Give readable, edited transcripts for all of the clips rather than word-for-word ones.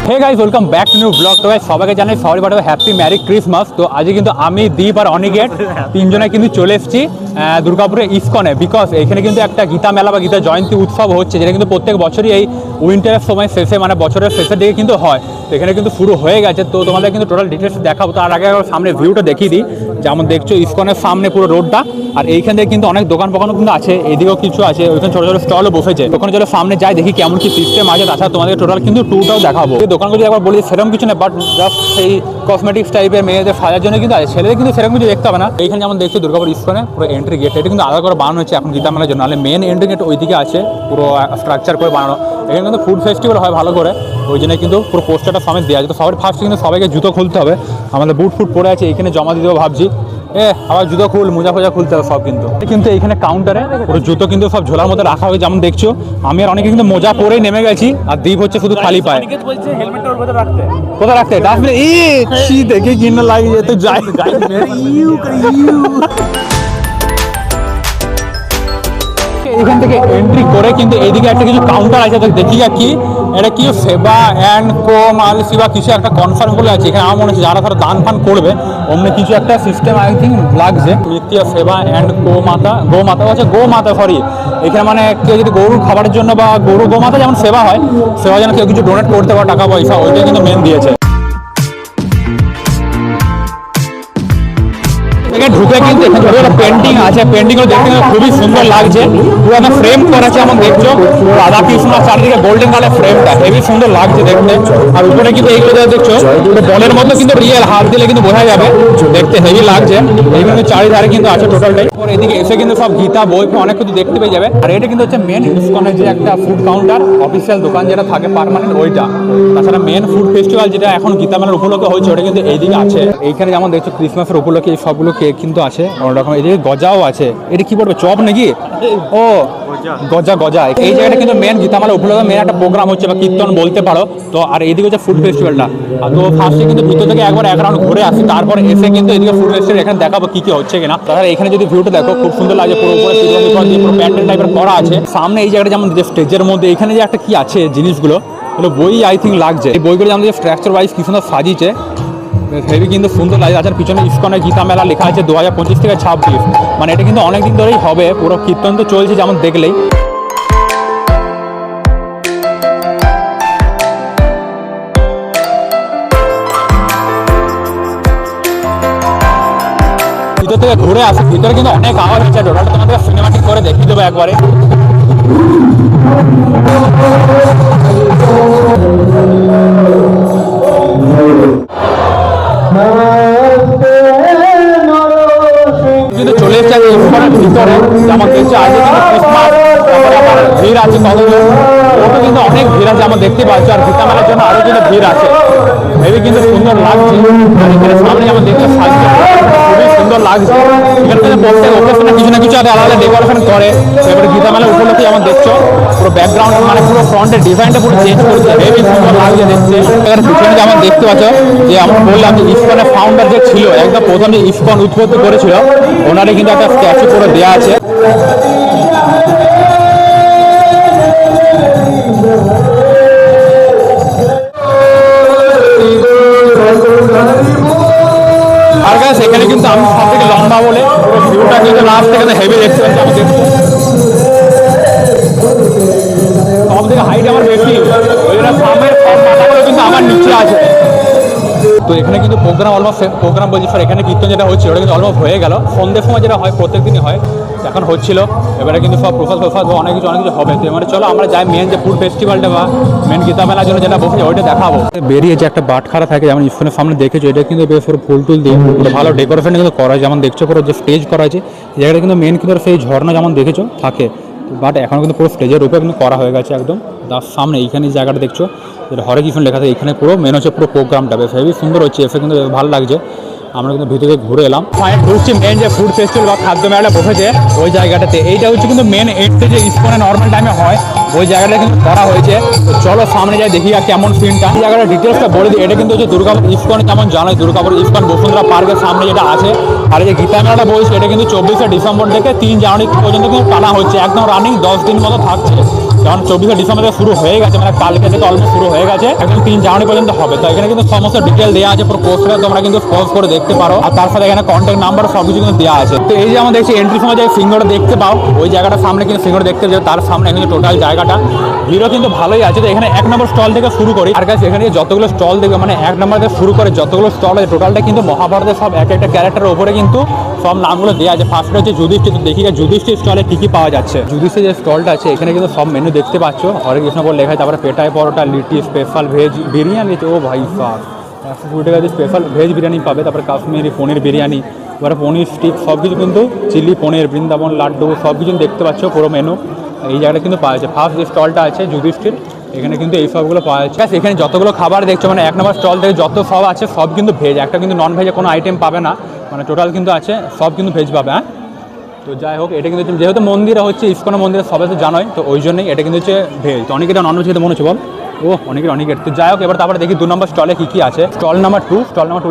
Hey guys, welcome back to new blog. তো সবাইকে জানাই সবাই পাঠাবো হ্যাপি ম্যারি ক্রিসমাস। তো আজকে কিন্তু আমি, দীপ আর অনিকেট তিনজনে কিন্তু চলে এসেছি দুর্গাপুরের ইসকনে। বিকজ এখানে কিন্তু একটা গীতা মেলা বা গীতা জয়ন্তী উৎসব হচ্ছে, যেটা কিন্তু প্রত্যেক বছরই এই উইন্টারের সময় শেষে, মানে বছরের শেষের দিকে কিন্তু হয়। তো এখানে কিন্তু শুরু হয়ে গেছে। তো তোমাদের কিন্তু টোটাল ডিটেলস দেখাবো। তার আগে সামনে ভিউটা দেখিয়ে দিই। যেমন দেখছো ইসকনের সামনে পুরো রোডটা, আর এইখান থেকে কিন্তু অনেক দোকান ফোকানও কিন্তু আছে, এদিকেও কিছু আছে, ওইখানে ছোটো ছোটো স্টলও বসেছে। ওখানে চলো সামনে যাই, দেখি কেমন কি সিস্টেম আছে। তাছাড়া তোমাদের টোটাল কিন্তু ট্যুরটাও দেখাবো। এই দোকানগুলো একবার বলি সেরকম কিছু না, বাট জাস্ট সেই কসমেটিক্স টাইপের মেয়েদের সাজার জন্য কিন্তু আছে, ছেলেদের কিন্তু সেরকম কিছু দেখতে হবে না। এইখানে যেমন দেখছো দুর্গাপুর ইসকনে পুরো এন্ট্রি গেট, এটা কিন্তু আলাদা করে বানানো হচ্ছে এখন গীতা মেলার জন্য। নাহলে মেন এন্ট্রি গেট ওইদিকে আছে, পুরো স্ট্রাকচার করে বানানো। এখানে কিন্তু ফুড ফেস্টিভ্যাল হয় ভালো করে, ওই জন্য কিন্তু পুরো পোস্টারটা সমেত দেওয়া আছে। তো সবার ফার্স্ট কিন্তু সবাইকে জুতো খুলতে হবে। আমাদের বুট ফুট পরে আছে, এখানে জমা দিতে ভাবছি। আবার জুতো খুল, মোজা ফোজা খুলতে হবে সব। কিন্তু এইখানে কাউন্টারে পুরো জুতো কিন্তু সব ঝোলার মধ্যে রাখা হয়েছে। যেমন দেখছো আমি আর অনেকে কিন্তু মোজা পরেই নেমে গেছি, আর দ্বীপ হচ্ছে শুধু খালি পায়। কোথায় রাখতে ডাস্টবিনে? দেখে কিনা লাগে যেতে যাই। এখান থেকে এন্ট্রি করে কিন্তু এইদিকে একটা কিছু কাউন্টার আছে, তো দেখি কি এটা কি সেবা অ্যান্ড কো মাল সেবা কিছু একটা কনফার্ম বলে আছে। এখানে আমার মনে হচ্ছে যারা ধরো দান ফান করবে অমনি কিছু একটা সিস্টেম আই থিঙ্ক লাগছে। নিত্য সেবা অ্যান্ড গোমাতা আছে, গোমাতা সরি। এখানে মানে কেউ যদি গরুর খাবারের জন্য বা গোমাতা যেমন সেবা হয়, সেবা যেন কেউ কিছু ডোনেট করতে পারে টাকা পয়সা, ওইটাই কিন্তু মেন দিয়েছে। ঢুকে কিন্তু এখানে পেন্টিং আছে, পেন্টিংগুলো দেখতে খুবই সুন্দর লাগছে। পুরো একটা ফ্রেম করা আছে, যেমন দেখছো রাধা কৃষ্ণ চারদিকে গোল্ডেন কালার ফ্রেমটা হেভি সুন্দর লাগছে দেখতে। আর উপরে কিন্তু এইগুলো দেখছো বলের মতো কিন্তু রিয়েল, হাত দিলে কিন্তু বোঝা যাবে, দেখতে হেভি লাগছে। এইগুলো চারিধারে কিন্তু আছে টোটালটাই। এদিকে এসে কিন্তু সব গীতা বই অনেক কিছু দেখতে পেয়ে যাবে। আর এটা কিন্তু হচ্ছে মেন ইসকনের যে একটা ফুড কাউন্টার অফিসিয়াল দোকান যেটা থাকে পার্মানেন্ট, ওইটা। তাছাড়া মেন ফুড ফেস্টিভ্যাল যেটা এখন গীতা মেলার উপলক্ষে হয়েছে, ওটা কিন্তু এইদিকে আছে। এইখানে যেমন দেখছো ক্রিসমাসের উপলক্ষে এই সবগুলো কেক কিন্তু আছে অনেক রকম। এদিকে গজাও আছে, এটা কি বলবো চপ নাকি? ও গজা। এই জায়গাটা কিন্তু মেন গীতা মেলা উপলক্ষে মেন একটা প্রোগ্রাম হচ্ছে বা কীর্তন বলতে পারো। তো আর এইদিকে হচ্ছে ফুড ফেস্টিভ্যালটা। তো ফার্স্টে কিন্তু ভিতর থেকে একবার এক রাউন্ড ঘুরে আসি, তারপরে এসে কিন্তু এদিকে ফুড ফেস্টিভ্যাল এখানে দেখাবো কি হচ্ছে কিনা। তাছাড়া এখানে যদি ভিউটা দেখো খুব সুন্দর লাগে, পুরো উপরে পুরো প্যান্ডেল টাইপের করা আছে। সামনে এই জায়গাটা যেমন স্টেজের মধ্যে এখানে যে একটা কি আছে জিনিসগুলো, বই আই থিঙ্ক লাগছে। এই বইগুলো যেমন স্ট্রাকচার ওয়াইজ কি সুন্দর সাজিয়েছে, হেভি কিন্তু সুন্দর লাগে। তাছাড়া পিছনে ইসকনের গীতা মেলা লেখা আছে 2025 থেকে 26, মানে এটা কিন্তু অনেকদিন ধরেই হবে। পুরো কীর্তন তো চলছে যেমন দেখলেই। ভিতর থেকে ঘুরে আসে, ভিতরে কিন্তু অনেক আওয়াজ হচ্ছে। টোটালটা তোমাদের সিনেমাটিক করে দেখিয়ে দেবো একবারে। কিন্তু চলে এসেছে ভিতরে, যেমন দেখছি আজকে কিন্তু ক্রিসমাস, তারপরে আমার ভিড় আছে কতজন, ওটা কিন্তু অনেক ভিড় আছে আমার দেখতে পাচ্ছি। আর গীতা মেলার জন্য আরও কিন্তু ভিড় আছে, হেভি কিন্তু সুন্দর লাগছে। আর এখানে সামনে যেমন দেখতে সাজছে খুবই সুন্দর লাগছে। এখানে কিন্তু প্রত্যেক ওকেশনে কিছু না কিছু আলাদা ডেকোরেশন করে। এবারে গীতা মেলা উপলক্ষে যেমন দেখছো পুরো ব্যাকগ্রাউন্ড মানে পুরো ফ্রন্টের ডিজাইনটা পুরো চেঞ্জ করেছে, হেভি সুন্দর লাগছে দেখতে। এবার পিছনে যেমন দেখতে পাচ্ছ যে আমরা বললাম যে ইসকনের ফাউন্ডার যে ছিল, একদম প্রথম যে ইসকন উৎপত্তি করেছিল, ওনারই কিন্তু একটা স্ট্যাচু করে দেওয়া আছে। আর গাছ এখানে কিন্তু আমি সব থেকে লম্বা বলে পুরো ভিউটা কিন্তু লাস্ট থেকে হেভি দেখতে পাচ্ছি। আমার দেখতে সব থেকে হাইট আমার বেশি, ওই জন্য সামনের সব মাথাগুলো কিন্তু আমার নিচে আছে। তো এখানে কিন্তু প্রোগ্রাম বলছি স্যার, এখানে কীর্তন যেটা হচ্ছে ওটা কিন্তু অলমোস্ট হয়ে গেল। সন্ধ্যের সময় যেটা হয় প্রত্যেক দিনই হয়, এখন হচ্ছিল। এবারে কিন্তু সব প্রসাদ বা অনেক কিছু হবে। তো এবারে চলো আমরা যাই মেন যে ফুড ফেস্টিভ্যালটা বা মেন গীতা মেলার জন্য যেটা বসেছে ওইটা দেখাবো। বেরিয়ে যে একটা বাটখারা থাকে, যেমন ইসকনের সামনে দেখেছো, এটা কিন্তু বেশ ফুল টুল দিয়ে ভালো ডেকোরেশন কিন্তু করা হয়। যেমন দেখছো পুরো যে স্টেজ করা আছে, এই জায়গাটা কিন্তু মেন কিন্তু সেই ঝর্ণা যেমন দেখেছো থাকে, বাট এখন কিন্তু পুরো স্টেজের উপরে কিন্তু করা হয়ে গেছে একদম তার সামনে। এইখানে জায়গাটা দেখছো যেটা হরে কৃষ্ণ লেখা থাকে, এখানে পুরো মেন হচ্ছে পুরো প্রোগ্রামটা বেশ হেভি সুন্দর হচ্ছে। এসে কিন্তু ভালো লাগছে। আমরা কিন্তু ভিতরে ঘুরে এলাম, ফাইনাল ঢুকছি মেন যে ফুড ফেস্টিভ্যাল বা খাদ্য মেলাটা বসেছে ওই জায়গাটাতে। এইটা হচ্ছে কিন্তু মেন এন্ট্রি যে ইসকনে নর্মাল টাইমে হয়, ওই জায়গাটা কিন্তু করা হয়েছে। তো চলো সামনে যাই দেখি আর কেমন সিনটা। এই জায়গাটা ডিটেলসটা বলে দিই। এটা কিন্তু হচ্ছে দুর্গাপুর ইসকন, যেমন জানাই দুর্গাপুর ইসকন বসুন্ধরা পার্কের সামনে যেটা আছে। আর এই যে গীতা মেলাটা বলছে এটা কিন্তু 24শে ডিসেম্বর থেকে 3 জানুয়ারি পর্যন্ত কিন্তু টানা হচ্ছে, একদম রানিং 10 দিন মতো থাকছে। যেমন 24শে ডিসেম্বর থেকে শুরু হয়ে গেছে, মানে কালকে থেকে অলমোস্ট শুরু হয়ে গেছে, একদম 3 জানুয়ারি পর্যন্ত হবে। তো এখানে কিন্তু সমস্ত ডিটেল দেওয়া আছে, পুরো পোস্টারে তোমরা কিন্তু পজ করে দেখতে পারো। আর তার সাথে এখানে কন্ট্যাক্ট নাম্বার সব কিছু কিন্তু দেওয়া আছে। তো এই যে আমাদের এন্ট্রি সময় যে সিঙ্গড়টা দেখতে পাও, ওই জায়গাটার সামনে কিন্তু সিঙ্গড় দেখতে পাও, তার সামনে কিন্তু টোটাল জায়গাটা ভিড়ও কিন্তু ভালোই আছে। তো এখানে 1 নম্বর স্টল থেকে শুরু করি। আর কাছে এখানে যতগুলো স্টল দেখবে, মানে 1 নম্বর থেকে শুরু করে যতগুলো স্টল আছে টোটালটা কিন্তু মহাভারতের সব এক একটা ক্যারেক্টারের উপরে কিন্তু সব নামগুলো দেওয়া আছে। ফার্স্টে হচ্ছে যুধিষ্ঠির। তো দেখি যুধিষ্ঠির স্টলে কী কী পাওয়া যাচ্ছে। যুধিষ্ঠির যে স্টলটা আছে এখানে কিন্তু সব মেনু দেখতে পাচ্ছ, হরে কৃষ্ণ বলে লেখা আছে। তারপরে পেটাই পরোটা, লিটি, স্পেশাল ভেজ বিরিয়ানি, ও ভাই সাহ 120 টাকা দিয়ে স্পেশাল ভেজ বিরিয়ানি পাবে। তারপরে কাশ্মীরি পনির বিরিয়ানি, এবারে পনির স্টিক, সব কিছু কিন্তু চিলি পনির, বৃন্দাবন লাড্ডু সব কিছু দেখতে পাচ্ছ পুরো মেনু এই জায়গাটা কিন্তু পাওয়া যাচ্ছে। ফার্স্ট যে স্টলটা আছে যুধিষ্ঠির, এখানে কিন্তু এই সবগুলো পাওয়া যাচ্ছে। এখানে যতগুলো খাবার দেখছো, মানে 1 নম্বর স্টল থেকে যত সব আছে সব কিন্তু ভেজ, একটা কিন্তু নন ভেজে কোনো আইটেম পাবে না, মানে টোটাল কিন্তু আছে সব কিন্তু ভেজ পাবে। হ্যাঁ, তো যাই হোক, এটা কিন্তু যেহেতু মন্দিরে হচ্ছে ইস্কন মন্দিরে সবাই তো জানোই, তো ওই জন্যই এটা কিন্তু হচ্ছে ভেজ। তো অনেকে নন ভেজ খেতে মনে হচ্ছে বল, ও অনেকের। তো যাই হোক, এবার তারপরে দেখি 2 নম্বর স্টলে কী কী আছে। স্টল নাম্বার 2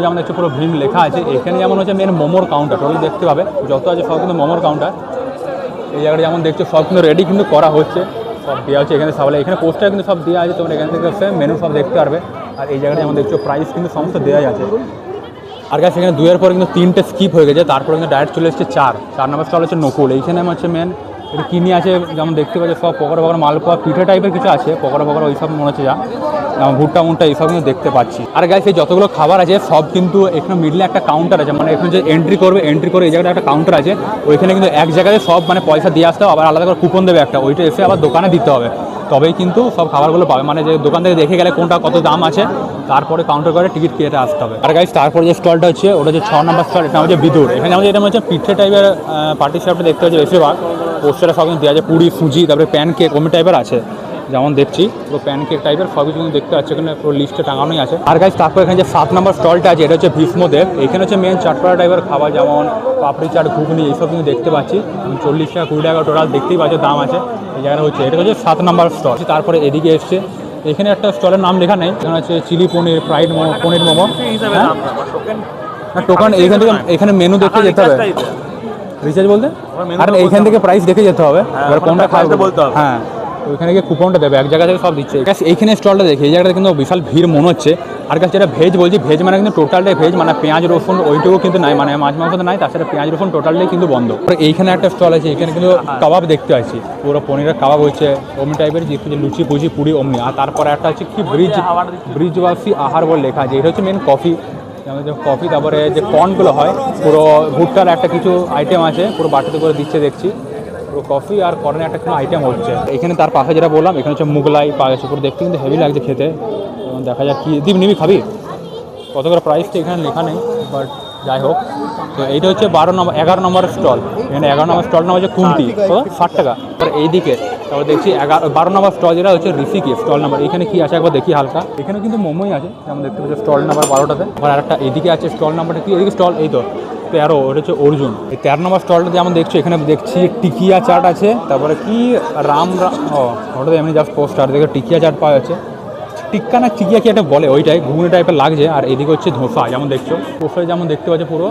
যেমন দেখছো পুরো ভীম লেখা আছে। এখানে যেমন হচ্ছে মেন মোমোর কাউন্টার, টোটাল দেখতে পাবে যত আছে সব কিন্তু মোমোর কাউন্টার। এই জায়গাটা যেমন দেখছো সব কিন্তু রেডি কিন্তু করা হচ্ছে, সব দেওয়া হচ্ছে এখানে সবাই। এখানে পোস্টার কিন্তু সব দেওয়া আছে, তোমরা এখান থেকে মেনু সব দেখতে পারবে। আর এই জায়গাটা যেমন দেখছো প্রাইস কিন্তু সমস্ত দেওয়া আছে। আর কাছে এখানে 2 এর পরে কিন্তু 3টে স্কিপ হয়ে গেছে, তারপরে কিন্তু ডাইরেক্ট চলে এসেছে 4 নম্বর স্টল হচ্ছে নকুল। এইখানে হচ্ছে মেন এটা কিনে আছে, যেমন দেখতে পাচ্ছি সব পকোড়া মালপোয়া পিঠে টাইপের কিছু আছে, পকোড়া ওই সব মনে হচ্ছে যা, যেমন ভুট্টা মুট্টা এইসব কিন্তু দেখতে পাচ্ছি। আর গাইস এই যতগুলো খাবার আছে সব কিন্তু এখানে মিডলে একটা কাউন্টার আছে, মানে এখানে যে এন্ট্রি করে এই জায়গাটা একটা কাউন্টার আছে, ওইখানে কিন্তু এক জায়গায় সব মানে পয়সা দিয়ে আসতে হবে, আবার আলাদা করে কুপন দেবে একটা, ওইটা এসে আবার দোকানে দিতে হবে, তবেই কিন্তু সব খাবারগুলো পাবে। মানে যে দোকান থেকে দেখে গেলে কোনটা কত দাম আছে, তারপরে কাউন্টার করে টিকিট কেটে আসতে হবে। আর গাইস তারপরে যে স্টলটা হচ্ছে ওটা হচ্ছে 6 নম্বর স্টল, এটা হচ্ছে বিদুর। এখানে আমাদের এটা হচ্ছে পিঠে টাইপের পার্টি সাপটা দেখতে হচ্ছে বেশিরভাগ পোস্টারে সব কিন্তু দেওয়া আছে, পুরি সুজি, তারপরে প্যানকেক অমি টাইপের আছে, যেমন দেখছি পুরো প্যানকেক টাইপের সব কিছু কিন্তু দেখতে পাচ্ছি, এখানে পুরো লিস্টে টাঙানোই আছে। আর গাইস তারপর এখানে যে 7 নম্বর স্টলটা আছে এটা হচ্ছে ভীষ্মদেব। এখানে হচ্ছে মেন চাটপাড়া টাইপের খাবার, যেমন পাপড়ি চাট, ঘুগনি এইসব কিন্তু দেখতে পাচ্ছি। 40 টাকা 20 টাকা টোটাল দেখতেই পাচ্ছি দাম আছে। এই জায়গাটা হচ্ছে এটা হচ্ছে 7 নম্বর স্টল। তারপরে এদিকে এসছে, এখানে একটা স্টলের নাম লেখা নেই, এখানে হচ্ছে চিলি পনির, ফ্রাইড মোমো, পনির মোমো, টোকেন এইখান থেকে এখানে মেনু দেখতে যেতে হবে, রিচার্জ বলতে, আর এইখান থেকে প্রাইস দেখে যেতে হবে, এবার কোনটা খাবে বলতে হবে। হ্যাঁ, ওইখানে গিয়ে কুপনটা দেবে, এক জায়গা থেকে সব দিচ্ছে। এইখানে স্টলটা দেখি, এই জায়গাটা কিন্তু বিশাল ভিড় মনে হচ্ছে। আর কাছে যেটা ভেজ বলছি, ভেজ মানে কিন্তু টোটালটাই ভেজ, মানে পেঁয়াজ রসুন ওইটুকু কিন্তু নাই, মানে মাছ মাংস তো নাই, তাছাড়া পেঁয়াজ রসুন টোটালটাই কিন্তু বন্ধ। এইখানে একটা স্টল আছে, এখানে কিন্তু কাবাব দেখতে পাচ্ছি, পুরো পনিরের কাবাব হচ্ছে অমনি টাইপের, যে লুচি পুচি পুরি অমনি। আর তারপরে একটা হচ্ছে কি ব্রিজবাসী আহার বলে লেখা আছে, এটা হচ্ছে মেন কফি, যেমন যে কফি, তারপরে যে কর্নগুলো হয় পুরো ভুট্টার একটা কিছু আইটেম আছে, পুরো বাটিতে করে দিচ্ছে দেখছি, পুরো কফি আর কর্নের একটা কোনো আইটেম হচ্ছে এখানে। তার পাশে যেটা বললাম, এখানে হচ্ছে মুগলাই পাওয়া যাচ্ছে, পুরো দেখতে কিন্তু হেভি লাগছে খেতে। দেখা যাক কি দীপ নিবি, খাবি কত করে প্রাইসটা এখানে লেখা নেই, বাট যাই হোক। তো এইটা হচ্ছে 11 নম্বর স্টল। এখানে 11 নম্বর স্টল নাম হচ্ছে কুন্তি, 60 টাকা। এইদিকে তারপর দেখছি 12 নম্বর স্টল যেটা হচ্ছে ঋষিকেশ স্টল নাম্বার। এখানে কি আছে একবার দেখি হালকা, এখানে কিন্তু মোমোই আছে, যেমন দেখতে পাচ্ছি স্টল নাম্বার 12টাতে। আর একটা এদিকে আছে স্টল নাম্বারটা কি, এদিকে স্টল এই তো 13, ওটা হচ্ছে অর্জুন। এই 13 নম্বর স্টলটা যেমন দেখছো, এখানে দেখছি টিকিয়া চাট আছে, তারপরে কি ওটাতে এমনি জাস্ট পোস্টার দেখে টিকিয়া চাট পাওয়া যাচ্ছে, টিক্কা না টিকিয়া কি একটা বলে, ওইটাই ঘুগনি টাইপের লাগছে। আর এদিকে হচ্ছে ধোসা, যেমন দেখছো পোস্টারে যেমন দেখতে পাচ্ছে পুরো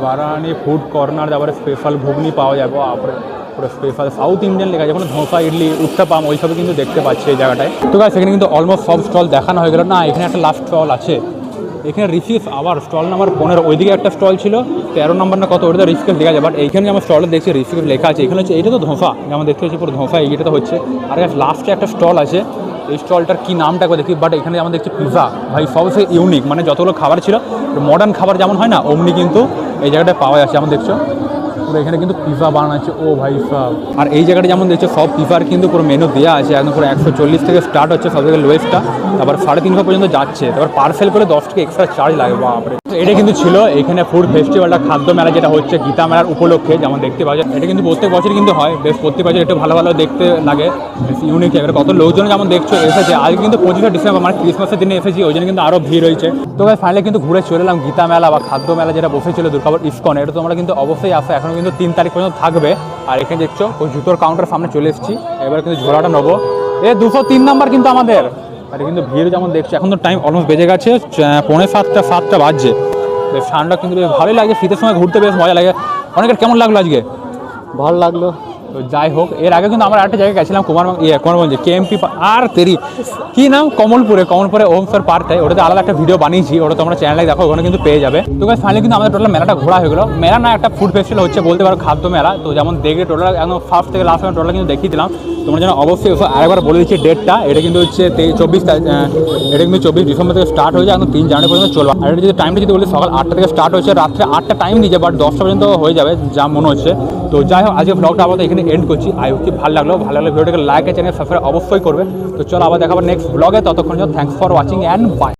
বারানি ফুড কর্নার, তারপরে স্পেশাল ঘুগনি পাওয়া যাবে, পুরো স্পেশাল সাউথ ইন্ডিয়ান লেখা, যেমন ধোসা, ইডলি, উত্তাপাম ওইসব কিন্তু দেখতে পাচ্ছি এই জায়গাটায়। তো গাইস সেখানে কিন্তু অলমোস্ট সব স্টল দেখানো হয়ে গেল না, এখানে একটা লাস্ট স্টল আছে, এখানে ঋষিকেশ আবার স্টল নাম্বার 15। ওইদিকে একটা স্টল ছিল 13 নম্বর না কত, ওটা ঋষিকেশ লেখা যায়, বাট এইখানে আমার স্টলে দেখছি ঋষিকেশ লেখা আছে। এখানে হচ্ছে এটা তো ধোসা, যেমন দেখতে হচ্ছে পুরো ধোসা এইটা তো হচ্ছে। আর লাস্টে একটা স্টল আছে, এই স্টলটার কী নামটা একবার দেখি, বাট এখানে যেমন দেখছি পিজা, ভাই সবচেয়ে ইউনিক, মানে যতগুলো খাবার ছিল মডার্ন খাবার যেমন হয় না, অমনি কিন্তু এই জায়গাটায় পাওয়া যাচ্ছে। যেমন দেখছো পুরো এখানে কিন্তু পিজা বানাচ্ছে, ও ভাই সব। আর এই জায়গাটা যেমন দেখছো সব পিজার কিন্তু পুরো মেনু দেওয়া আছে, একদম পুরো 140 থেকে স্টার্ট হচ্ছে সব থেকে লোয়েস্টটা, তারপর 350 পর্যন্ত যাচ্ছে, তারপর পার্সেল করে 10 টাকা এক্সট্রা চার্জ লাগে। বাপরে, এটা কিন্তু ছিল এখানে ফুড ফেস্টিভ্যালটা, খাদ্য মেলা যেটা হচ্ছে গীতা মেলার উপলক্ষে, যেমন দেখতে পাওয়া যায়। এটা কিন্তু প্রত্যেক বছর কিন্তু হয়, বেশ প্রত্যেক বছর একটু ভালো ভালো দেখতে লাগে, বেশ ইউনিক। এবার কত লোকজন যেমন দেখছো এসেছে, আজ কিন্তু 25শে ডিসেম্বর মানে ক্রিসমাসের দিনে এসেছি, ওই জন্য কিন্তু আরও ভিড় হয়েছে। তো ভাই ফাইনালি কিন্তু ঘুরে চলে এলাম গীতা মেলা বা খাদ্য মেলা যেটা বসেছিল দুর্গাপুর ইস্কন। এটা তোমরা কিন্তু অবশ্যই আসো, এখনও কিন্তু 3 তারিখ পর্যন্ত থাকবে। আর এখানে দেখছো ওই জুতোর কাউন্টার সামনে চলে এসেছি, এবার কিন্তু ঝোলাটা নেবো। 203 নাম্বার কিন্তু আমাদের। আর কিন্তু ভিড় যেমন দেখছি, এখন তো টাইম অলমোস্ট বেজে গেছে 6:45 বাজছে। বেশ ঠান্ডা কিন্তু বেশ ভালোই লাগে, শীতের সময় ঘুরতে বেশ মজা লাগে। অনেকের কেমন লাগলো আজকে? ভালো লাগলো, তো যাই হোক, এর আগে কিন্তু আমরা একটা জায়গায় গেছিলাম কুমারগঞ্জ কেএমপি আর তেরি কি নাম কমলপুরে ওম স্যার পার্কটায়, ওটাতে আলাদা একটা ভিডিও বানিয়েছি, ওটা তোমরা চ্যানেলে দেখো, ওখানে কিন্তু পেয়ে যাবে। তো গাইস ফাইনালি কিন্তু আমাদের টোটাল মেলাটা ঘোরা হয়ে গেলো। মেলা না একটা ফুড ফেস্টিভ্যাল হচ্ছে বলতে পারো, খাদ্য মেলা। তো যেমন দেখে টোটাল একদম ফার্স্ট থেকে লাস্ট টোটাল কিন্তু দেখিয়ে দিলাম। তোমরা যেন অবশ্যই আরেকবার বলে দিচ্ছি ডেটটা, এটা কিন্তু হচ্ছে 24 ডিসেম্বর থেকে স্টার্ট হয়ে যায়, এখন 3 জানুয়ারি পর্যন্ত চলবে। আর এটা যদি টাইমটা যদি বলি সকাল 8টা থেকে স্টার্ট হচ্ছে, রাত্রে 8টা টাইম নিয়ে যাবে, বাট 10টা পর্যন্ত হয়ে যাবে যা মনে হচ্ছে। তো যাই হোক, আজকে ব্লগটা আবার এখানে এন্ড করছি। আই হোপ ভালো লাগলো ভিডিওটাকে লাইক আর চ্যানেল সাবস্ক্রাইব অবশ্যই করবে। তো চলো আবার দেখাবো নেক্সট ব্লগে, ততক্ষণ জন্য thanks for watching and by.